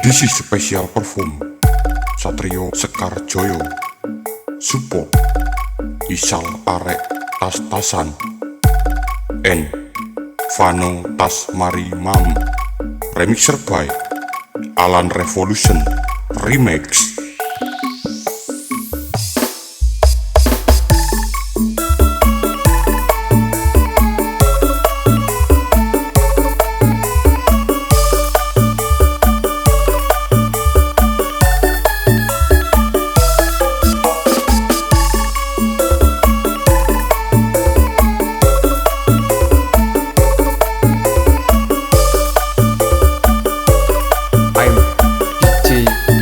This is special perform Satrio Sekar Joyo Support Isal Arek Tas-Tasan and Vano Tas Mari Mam. Remixer by Alan Revolution Remix.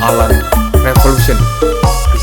Alan Revolution Remix.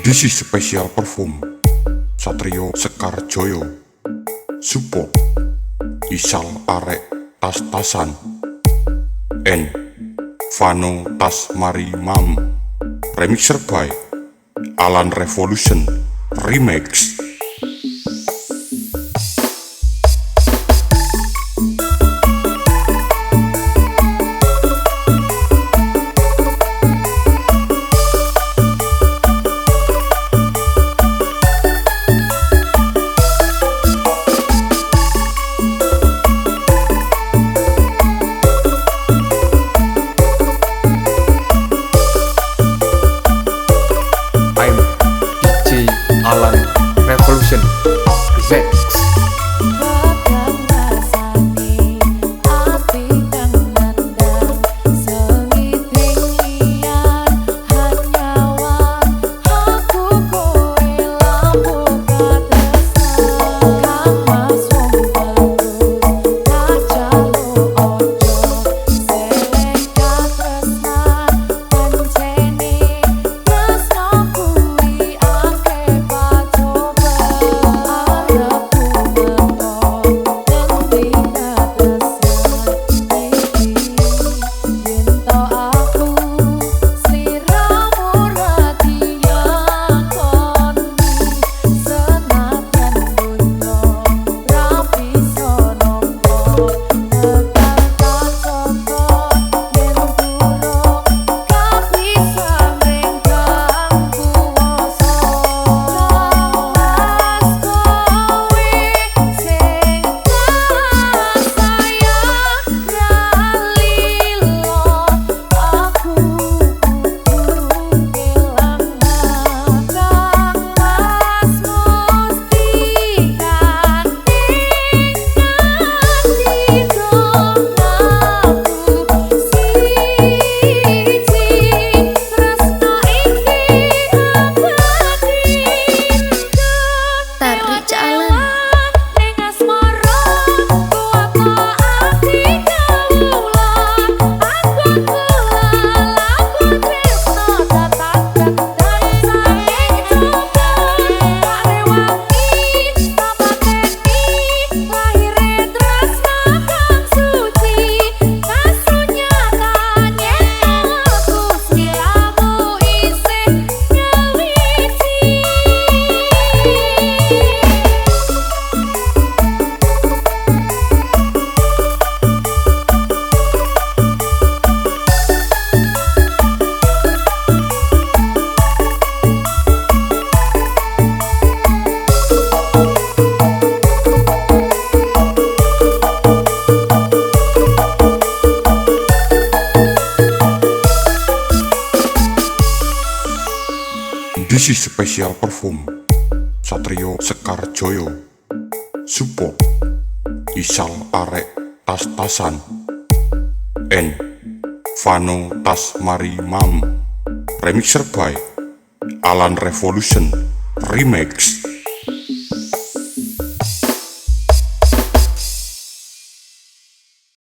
This is special perform Satrio Sekar Joyo Support Isal Arek Tas-Tasan and Vano Tas Mari Mam. Remixer by Alan Revolution Remix. I'm DJ Alan This is special perform Satrio Sekar Joyo. Support Isal Arek Tas-Tasan and Vano Tas Mari Mam. Remixer by Alan Revolution Remix.